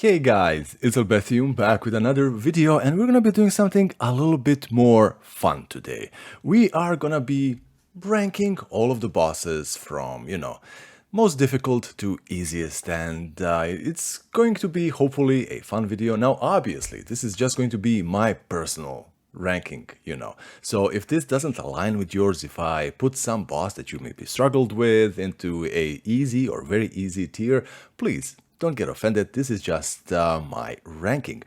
Hey guys, it's Elbethium back with another video, and we're gonna be doing something a little bit more fun today. We are gonna be ranking all of the bosses from, most difficult to easiest, and it's going to be hopefully a fun video. Now, obviously, this is just going to be my personal ranking. So if this doesn't align with yours, if I put some boss that you maybe struggled with into a easy or very easy tier, please don't get offended. This is just my ranking.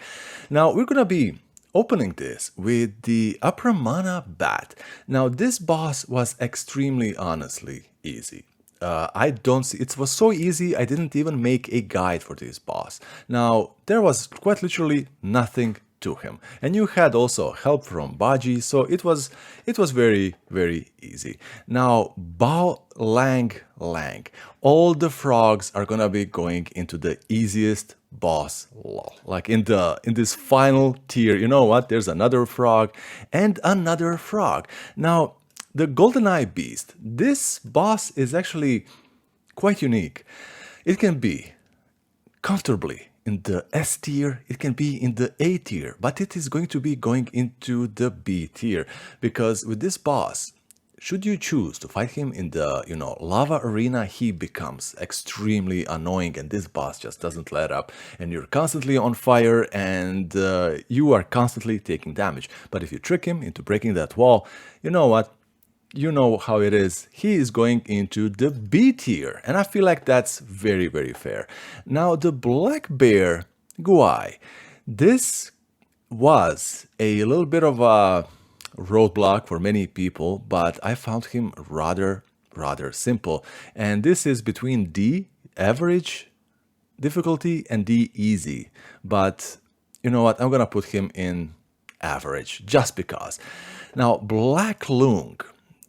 Now we're gonna be opening this with the Apramana Bat. Now this boss was extremely honestly easy. I don't see, it was so easy I didn't even make a guide for this boss. Now there was quite literally nothing to him, and you had also help from Baji, so it was very easy. Now Bao Lang Lang, all the frogs are gonna be going into the easiest boss, like in this final tier. You know what, there's another frog and another frog. Now the GoldenEye Beast, this boss is actually quite unique. It can be comfortably in the S tier, it can be in the A tier, but it is going to be going into the B tier, because with this boss, should you choose to fight him in the, lava arena, he becomes extremely annoying, and this boss just doesn't let up, and you're constantly on fire, and you are constantly taking damage. But if you trick him into breaking that wall, you know what? You know how it is. He is going into the B tier, and I feel like that's very fair. Now the black bear guai, this was a little bit of a roadblock for many people, but I found him rather simple, and this is between D average difficulty and D easy, but you know what, I'm gonna put him in average just because. Now black loong,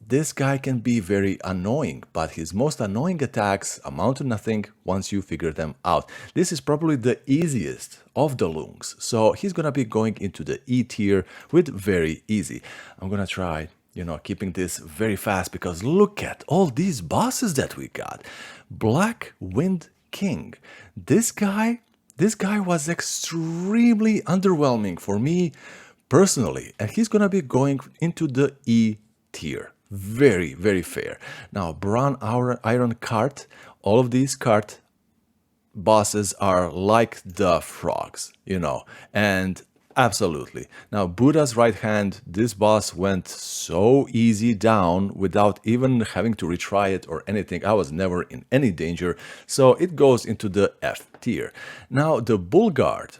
this guy can be very annoying, but his most annoying attacks amount to nothing once you figure them out. This is probably the easiest of the loongs, so he's gonna be going into the E tier with very easy. I'm gonna try, keeping this very fast, because look at all these bosses that we got. Black Wind King. This guy was extremely underwhelming for me personally, and he's gonna be going into the E tier. Very fair. Now brown iron cart, all of these cart bosses are like the frogs, and absolutely. Now Buddha's right hand, this boss went so easy down without even having to retry it or anything. I was never in any danger, so it goes into the F tier. Now the bull guard,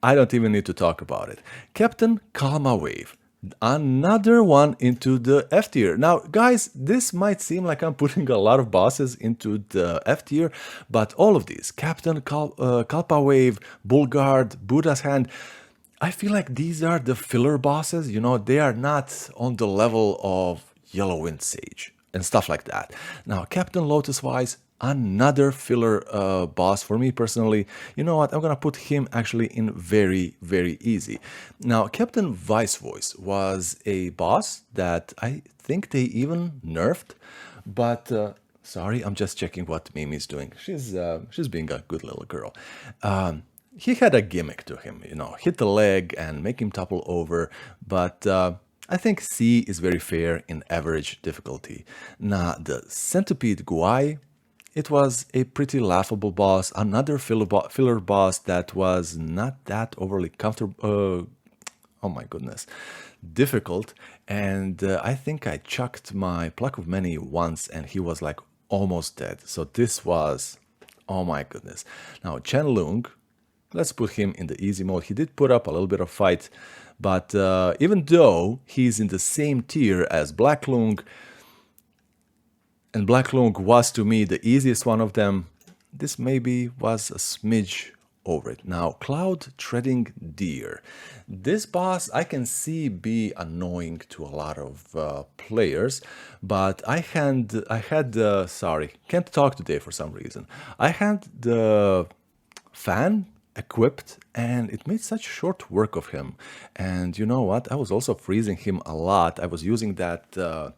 I don't even need to talk about it. Captain Kalma Wave, another one into the F tier. Now guys, this might seem like I'm putting a lot of bosses into the F tier, but all of these, Captain Kalpa Wave, Bullguard, Buddha's Hand, I feel like these are the filler bosses. They are not on the level of Yellow Wind Sage and stuff like that. Now Captain Lotus Wise, another filler boss for me personally. You know what, I'm gonna put him actually in very easy. Now Captain Vice Voice was a boss that I think they even nerfed, but sorry, I'm just checking what Mimi's doing. She's being a good little girl. He had a gimmick to him, hit the leg and make him topple over, but I think C is very fair in average difficulty. Now the Centipede Guai, it was a pretty laughable boss, another filler boss that was not that overly comfortable, oh my goodness, difficult, and I think I chucked my Pluck of Many once and he was like almost dead, so this was, oh my goodness. Now Chen Lung, let's put him in the easy mode. He did put up a little bit of fight, but even though he's in the same tier as Black Lung, and Black Loong was to me the easiest one of them, this maybe was a smidge over it. Now Cloud Treading Deer, this boss I can see be annoying to a lot of players, but I had sorry, can't talk today for some reason. I had the fan equipped and it made such short work of him, and you know what, I was also freezing him a lot. I was using that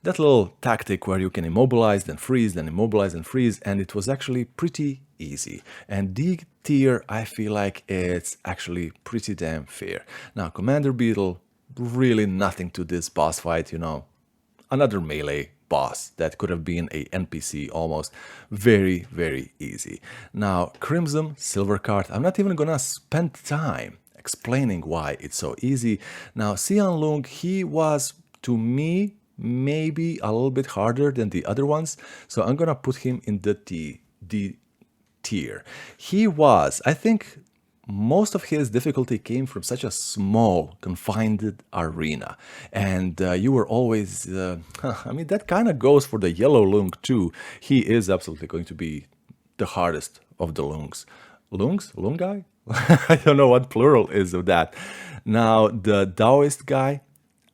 that little tactic where you can immobilize, then freeze, then immobilize and freeze, and it was actually pretty easy. And D tier, I feel like it's actually pretty damn fair. Now, Commander Beetle, really nothing to this boss fight, you know. Another melee boss that could have been a NPC almost. Very, very easy. Now, Crimson Silver Card, I'm not even gonna spend time explaining why it's so easy. Now, Xian Lung, he was, to me, maybe a little bit harder than the other ones, so I'm gonna put him in the D tier. He was, I think, most of his difficulty came from such a small, confined arena. And you were always, I mean, that kind of goes for the yellow Loong too. He is absolutely going to be the hardest of the Loongs. Loongs? Loongai? I don't know what plural is of that. Now, the Taoist guy,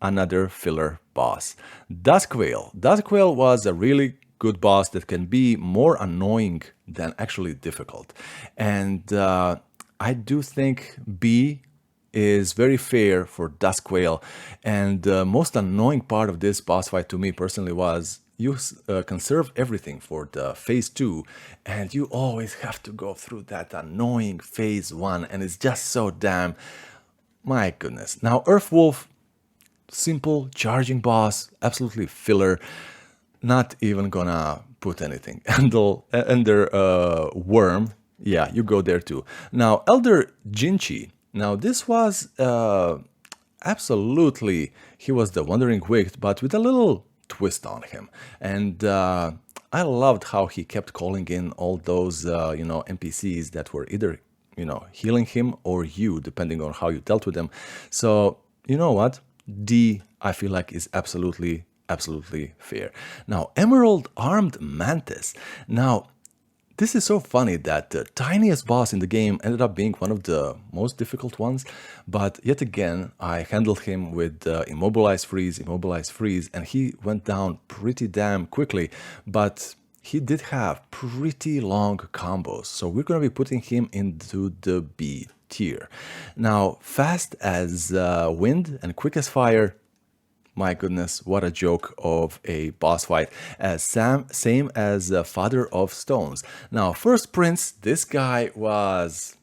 another filler boss. Duskwhale. Duskwhale was a really good boss that can be more annoying than actually difficult. And I do think B is very fair for Duskwhale. And the most annoying part of this boss fight to me personally was you conserve everything for the phase 2, and you always have to go through that annoying phase 1, and it's just so damn, my goodness. Now, Earth Wolf, simple charging boss, absolutely filler, not even gonna put anything. Ender Worm, yeah, you go there too. Now, Elder Jinchi, now this was absolutely, he was the Wandering Wicked, but with a little twist on him. And I loved how he kept calling in all those, you know, NPCs that were either, you know, healing him or you, depending on how you dealt with them. So, you know what? D, I feel like, is absolutely fair. Now, Emerald Armed Mantis. Now, this is so funny that the tiniest boss in the game ended up being one of the most difficult ones, but yet again, I handled him with immobilize, freeze, and he went down pretty damn quickly, but he did have pretty long combos, so we're going to be putting him into the B tier. Now, fast as wind and quick as fire, my goodness, what a joke of a boss fight. Same as Father of Stones. Now, First Prince, this guy was,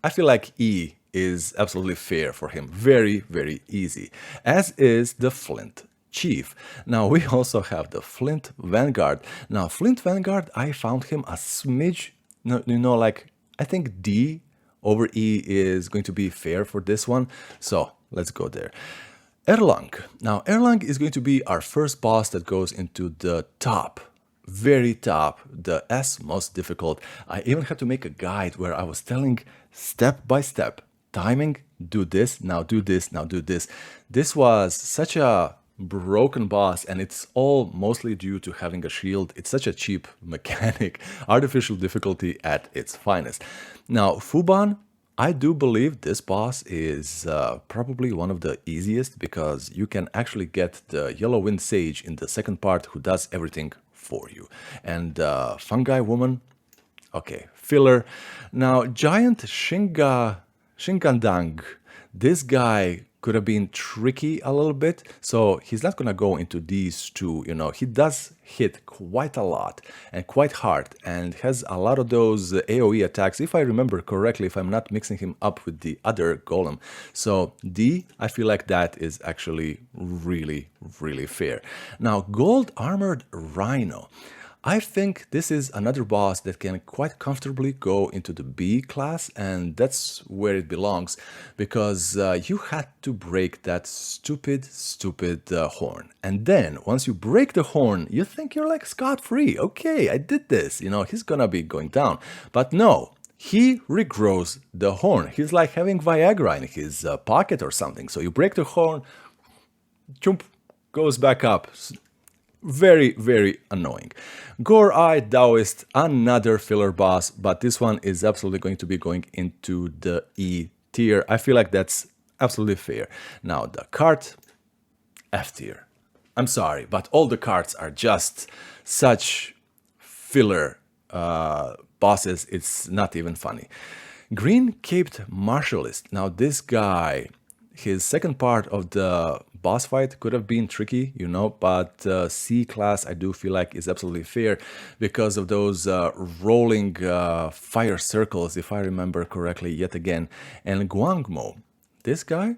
I feel like E is absolutely fair for him. Very, very easy. As is the Flint Chief. Now, we also have the Flint Vanguard. Now, Flint Vanguard, I found him a smidge, you know, like, I think D over E is going to be fair for this one. So, let's go there. Erlang. Now, Erlang is going to be our first boss that goes into the top, very top, the S most difficult. I even had to make a guide where I was telling step by step, timing, do this, now do this, now do this. This was such a broken boss, and it's all mostly due to having a shield. It's such a cheap mechanic, artificial difficulty at its finest. Now, Fuban, I do believe this boss is probably one of the easiest because you can actually get the Yellow Wind Sage in the second part who does everything for you. And Fungi Woman, okay, filler. Now, Giant Shinkandang, this guy could have been tricky a little bit, so he's not gonna go into these two, you know. He does hit quite a lot and quite hard and has a lot of those AoE attacks, if I remember correctly, if I'm not mixing him up with the other golem. So D, I feel like that is actually really, really fair. Now, Gold Armored Rhino. I think this is another boss that can quite comfortably go into the B class, and that's where it belongs, because you had to break that stupid horn. And then, once you break the horn, you think you're like scot-free. Okay, I did this, you know, he's gonna be going down. But no, he regrows the horn. He's like having Viagra in his pocket or something. So you break the horn, chump, goes back up. Very, very annoying. Gore Eye Taoist, another filler boss, but this one is absolutely going to be going into the E tier. I feel like that's absolutely fair. Now, the cart, F tier. I'm sorry, but all the carts are just such filler bosses, it's not even funny. Green Caped Martialist. Now, this guy, his second part of the boss fight could have been tricky, you know, but C class I do feel like is absolutely fair because of those rolling fire circles, if I remember correctly, yet again. And Guangmo, this guy,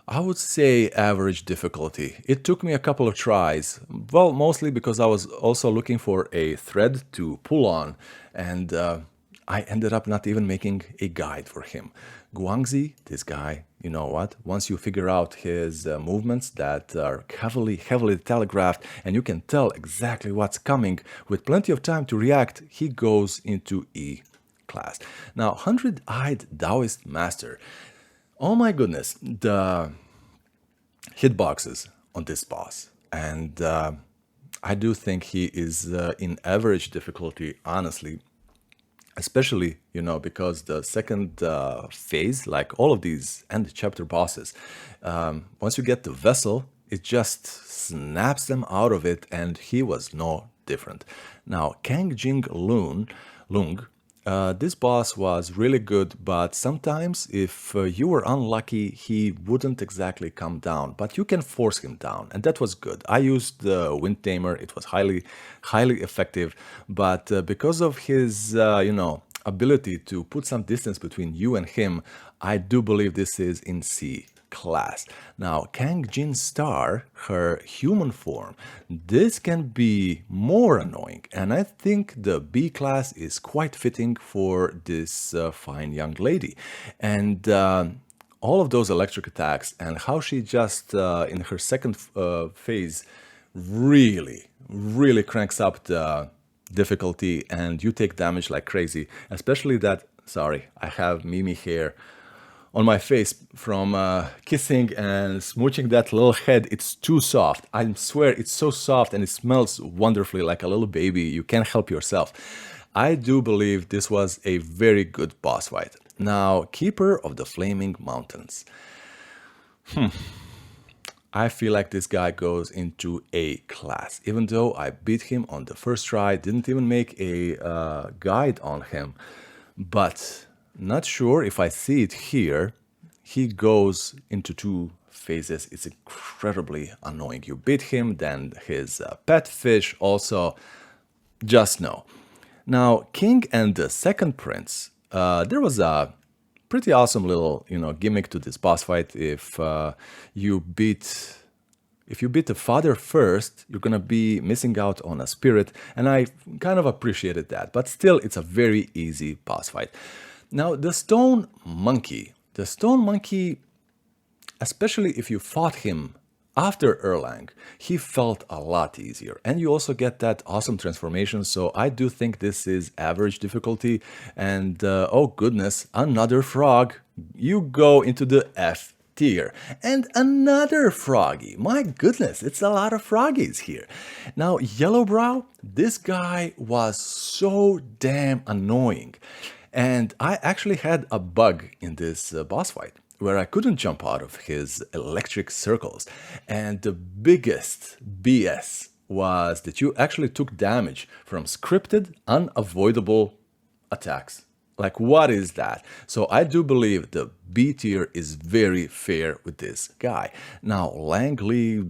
I would say average difficulty. It took me a couple of tries, well, mostly because I was also looking for a thread to pull on, and I ended up not even making a guide for him. Guangzi, this guy, you know what? Once you figure out his movements that are heavily telegraphed, and you can tell exactly what's coming with plenty of time to react, he goes into E class. Now, 100-eyed Taoist master. Oh my goodness, the hitboxes on this boss. And I do think he is in average difficulty, honestly. Especially, you know, because the second phase, like all of these end chapter bosses, once you get the vessel, it just snaps them out of it, and he was no different. Now, Kang Jing Lung, this boss was really good, but sometimes if you were unlucky, he wouldn't exactly come down, but you can force him down, and that was good. I used the Wind Tamer, it was highly effective, but because of his, you know, ability to put some distance between you and him, I do believe this is in C class. Now, Kang Jin Star, her human form, this can be more annoying, and I think the B class is quite fitting for this fine young lady. And all of those electric attacks and how she just in her second phase really cranks up the difficulty, and you take damage like crazy, especially that, sorry, I have Mimi hair on my face from kissing and smooching that little head. It's too soft. I swear it's so soft, and it smells wonderfully like a little baby. You can't help yourself. I do believe this was a very good boss fight. Now, Keeper of the Flaming Mountains. I feel like this guy goes into A class, even though I beat him on the first try, didn't even make a guide on him, but not sure if I see it here. He goes into two phases. It's incredibly annoying. You beat him, then his pet fish also, just no. Now, King and the Second Prince, there was a pretty awesome little, you know, gimmick to this boss fight. If you beat the father first, you're gonna be missing out on a spirit, and I kind of appreciated that. But still, it's a very easy boss fight. Now, the Stone Monkey, especially if you fought him after Erlang, he felt a lot easier. And you also get that awesome transformation, so I do think this is average difficulty. And oh goodness, another frog. You go into the F tier. And another froggy. My goodness, it's a lot of froggies here. Now, Yellowbrow, this guy was so damn annoying. And I actually had a bug in this boss fight where I couldn't jump out of his electric circles. And the biggest BS was that you actually took damage from scripted, unavoidable attacks. Like, what is that? So I do believe the B tier is very fair with this guy. Now, Langley,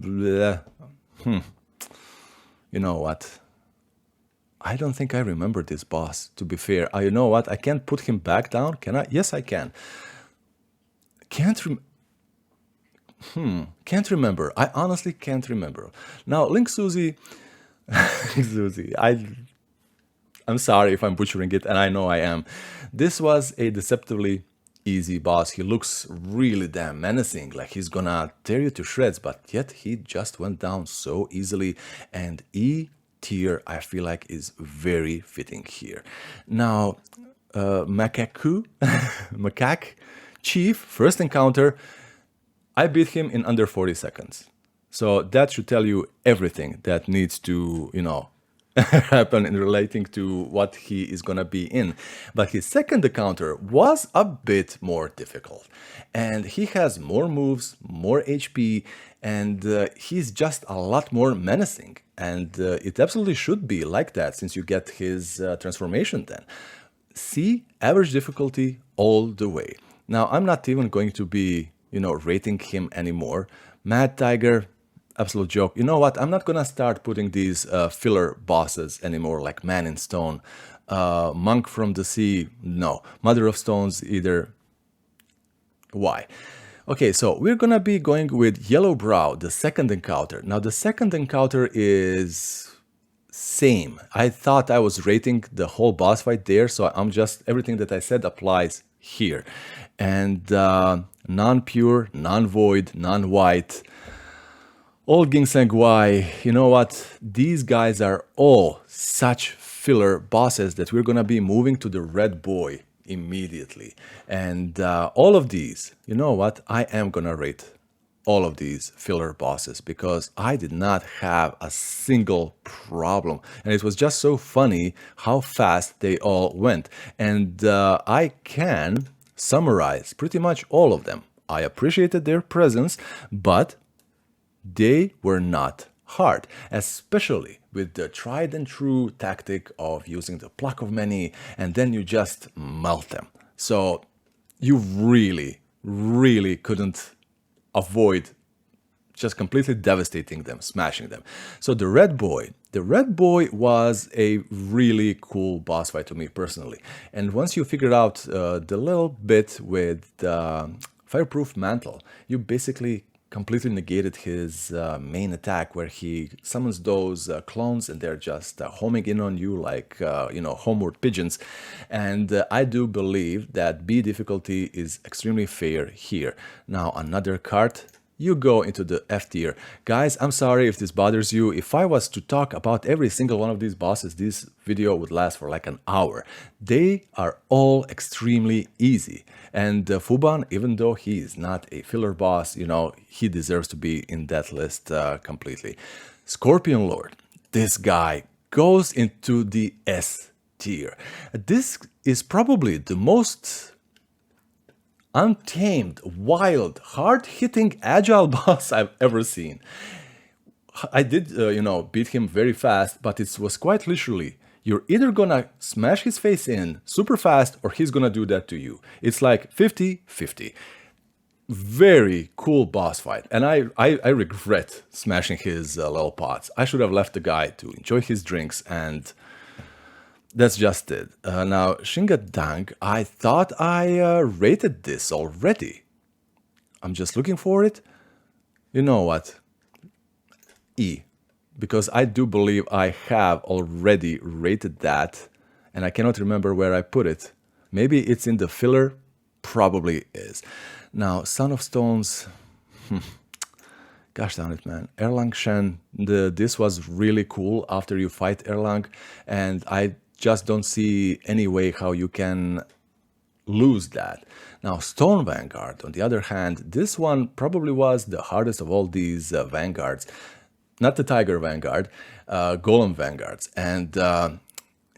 you know what? I don't think I remember this boss, to be fair. You know what? I can't put him back down, can I? Yes, I can. Can't remember. I honestly can't remember. Now, Link Susie, I'm sorry if I'm butchering it, and I know I am. This was a deceptively easy boss. He looks really damn menacing, like he's gonna tear you to shreds, but yet he just went down so easily, and E tier, I feel like, is very fitting here. Now, Macaque Chief, first encounter, I beat him in under 40 seconds. So that should tell you everything that needs to, you know, happen in relating to what he is gonna be in. But his second encounter was a bit more difficult. And he has more moves, more HP, and he's just a lot more menacing. And it absolutely should be like that since you get his transformation then. C, average difficulty all the way. Now, I'm not even going to be, rating him anymore. Mad Tiger, absolute joke. You know what? I'm not gonna start putting these filler bosses anymore, like Man in Stone, Monk from the Sea, no. Mother of Stones, either. Why? Okay, so we're gonna be going with Yellow Brow, the second encounter. Now, the second encounter is same. I thought I was rating the whole boss fight there, so I'm just, everything that I said applies here. And non-pure, non-void, non-white, all ginseng guai. You know what? These guys are all such filler bosses that we're gonna be moving to the red boy immediately. And all of these, you know what? I am gonna rate all of these filler bosses because I did not have a single problem. And it was just so funny how fast they all went. And I can summarize pretty much all of them. I appreciated their presence, but they were not hard, especially with the tried and true tactic of using the pluck of many and then you just melt them. So you really, really couldn't avoid just completely devastating them, smashing them. So the Red Boy was a really cool boss fight to me personally. And once you figured out the little bit with the Fireproof Mantle, you basically completely negated his main attack where he summons those clones and they're just homing in on you like, homeward pigeons. And I do believe that B difficulty is extremely fair here. Now, another card, you go into the F tier. Guys, I'm sorry if this bothers you. If I was to talk about every single one of these bosses, this video would last for like an hour. They are all extremely easy. And Fuban, even though he is not a filler boss, he deserves to be in that list completely. Scorpion Lord, this guy goes into the S tier. This is probably the most untamed, wild, hard-hitting, agile boss I've ever seen. I did, beat him very fast, but it was quite literally, you're either gonna smash his face in super fast or he's gonna do that to you. It's like 50-50. Very cool boss fight. And I regret smashing his little pots. I should have left the guy to enjoy his drinks, and that's just it. Now, Shingadang, I thought I rated this already. I'm just looking for it. You know what? E. Because I do believe I have already rated that, and I cannot remember where I put it. Maybe it's in the filler, probably is. Now, Son of Stones, gosh darn it, man. Erlang Shen, this was really cool after you fight Erlang, and I just don't see any way how you can lose that. Now, Stone Vanguard, on the other hand, this one probably was the hardest of all these vanguards. Not the Tiger Vanguard, Golem Vanguards. And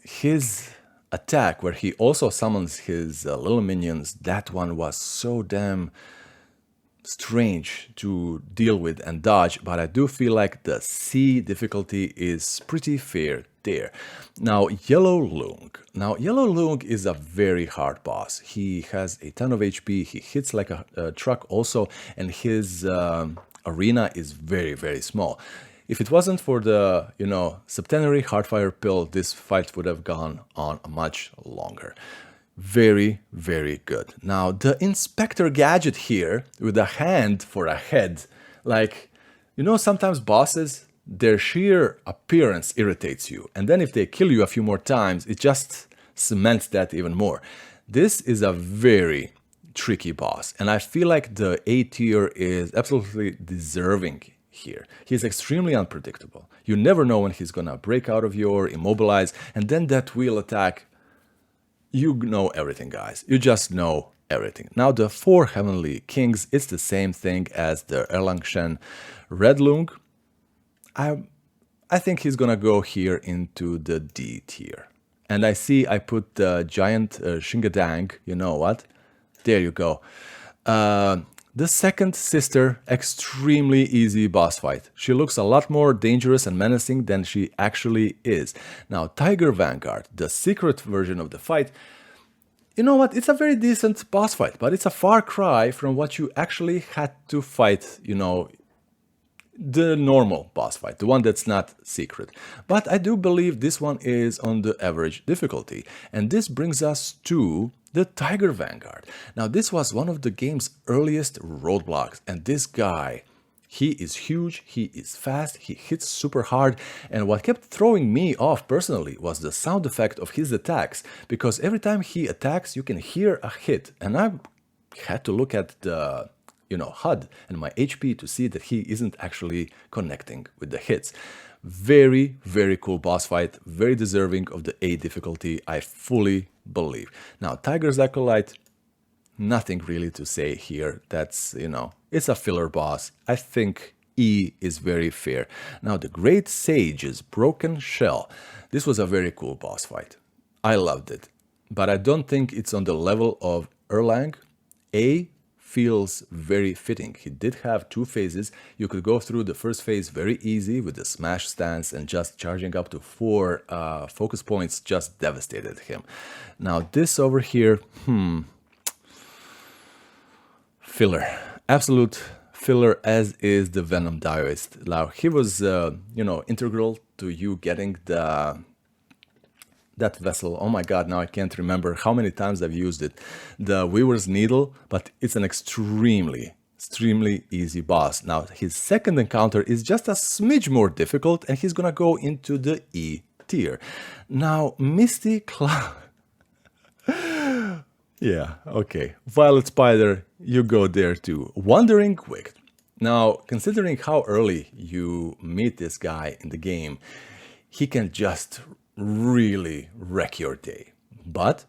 his attack, where he also summons his little minions, that one was so damn strange to deal with and dodge, but I do feel like the C difficulty is pretty fair there. Now, Yellow Loong. Now, Yellow Loong is a very hard boss. He has a ton of HP, he hits like a truck also, and his arena is very, very small. If it wasn't for the, septenary Heartfire pill, this fight would have gone on much longer. Very, very good. Now, the Inspector Gadget here, with a hand for a head, like, sometimes bosses, their sheer appearance irritates you. And then if they kill you a few more times, it just cements that even more. This is a very tricky boss. And I feel like the A tier is absolutely deserving here. He's extremely unpredictable. You never know when he's gonna break out of you or immobilize, and then that wheel attack, you know everything, guys. You just know everything. Now, the 4 Heavenly Kings, it's the same thing as the Erlang Shen. Red Loong, I think he's gonna go here into the D tier. And I see I put the giant Shingadang, you know what? There you go. The second sister, extremely easy boss fight. She looks a lot more dangerous and menacing than she actually is. Now, Tiger Vanguard, the secret version of the fight, you know what? It's a very decent boss fight, but it's a far cry from what you actually had to fight, you know, the normal boss fight, the one that's not secret. But I do believe this one is on the average difficulty. And this brings us to the Tiger Vanguard. Now, this was one of the game's earliest roadblocks, and this guy, he is huge, he is fast, he hits super hard, and what kept throwing me off personally was the sound effect of his attacks, because every time he attacks, you can hear a hit, and I had to look at the HUD and my HP to see that he isn't actually connecting with the hits. Very, very cool boss fight, very deserving of the A difficulty, I fully believe. Now, Tiger's Acolyte, nothing really to say here. That's, it's a filler boss. I think E is very fair. Now, the Great Sage's Broken Shell. This was a very cool boss fight. I loved it, but I don't think it's on the level of Erlang. A feels very fitting. He did have two phases. You could go through the first phase very easy with the smash stance, and just charging up to 4 focus points just devastated him. Now this over here, filler. Absolute filler, as is the Venom Diarist. Now he was, integral to you getting that vessel. Oh my god, now I can't remember how many times I've used it. The Weaver's Needle, but it's an extremely easy boss. Now, his second encounter is just a smidge more difficult, and he's gonna go into the E tier. Now, Misty Cloud... yeah, okay. Violet Spider, you go there too. Wandering Wicked. Now, considering how early you meet this guy in the game, he can just really wreck your day, but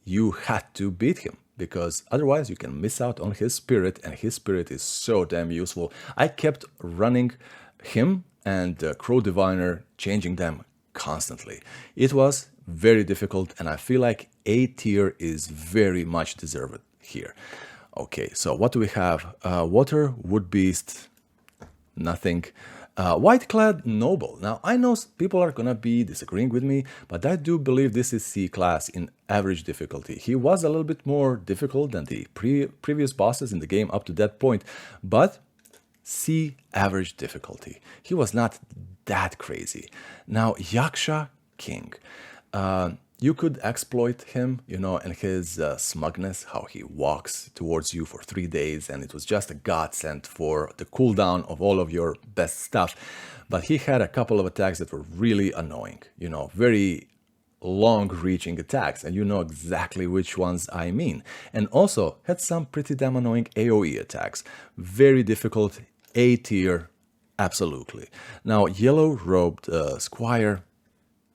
you had to beat him, because otherwise you can miss out on his spirit, and his spirit is so damn useful. I kept running him and Crow Diviner, changing them constantly. It was very difficult, and I feel like A tier is very much deserved here. Okay, so what do we have? Water, Wood Beast, nothing. Whiteclad Noble. Now, I know people are gonna be disagreeing with me, but I do believe this is C class in average difficulty. He was a little bit more difficult than the previous bosses in the game up to that point, but C average difficulty. He was not that crazy. Now, Yaksha King. You could exploit him, and his smugness, how he walks towards you for 3 days, and it was just a godsend for the cooldown of all of your best stuff. But he had a couple of attacks that were really annoying, very long-reaching attacks, and you know exactly which ones I mean. And also had some pretty damn annoying AoE attacks. Very difficult, A tier, absolutely. Now, Yellow-Robed Squire,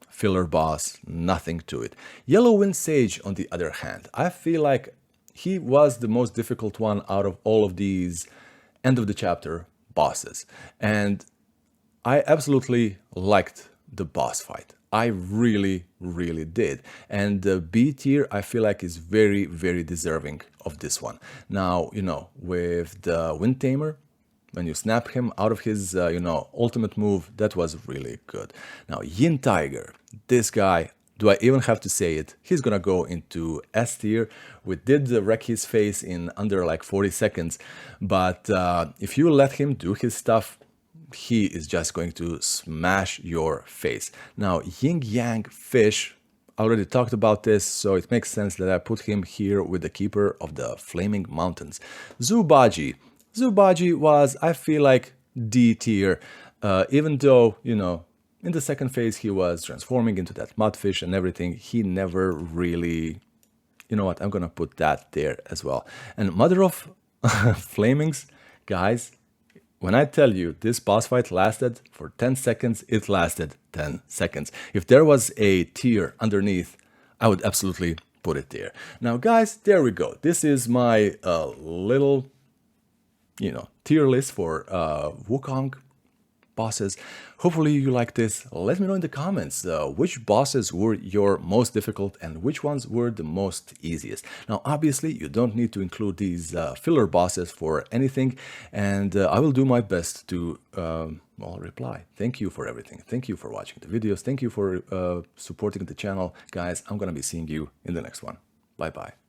filler boss, nothing to it. Yellow Wind Sage, on the other hand, I feel like he was the most difficult one out of all of these end of the chapter bosses. And I absolutely liked the boss fight. I really, really did. And the B tier, I feel like, is very, very deserving of this one. Now, with the Wind Tamer, when you snap him out of his, ultimate move, that was really good. Now, Yin Tiger, this guy, do I even have to say it? He's gonna go into S tier. We did wreck his face in under like 40 seconds, but if you let him do his stuff, he is just going to smash your face. Now, Yin Yang Fish, I already talked about this, so it makes sense that I put him here with the Keeper of the Flaming Mountains. Zubaji. Zubaji was, I feel like, D tier, even though, in the second phase he was transforming into that mudfish and everything. He never really, you know what, I'm gonna put that there as well. And Mother of Flamings, guys, when I tell you this boss fight lasted for 10 seconds, it lasted 10 seconds. If there was a tier underneath, I would absolutely put it there. Now, guys, there we go. This is my little tier list for Wukong bosses. Hopefully you like this. Let me know in the comments which bosses were your most difficult and which ones were the most easiest. Now, obviously, you don't need to include these filler bosses for anything, and I will do my best to reply. Thank you for everything. Thank you for watching the videos. Thank you for supporting the channel. Guys, I'm gonna be seeing you in the next one. Bye. Bye bye.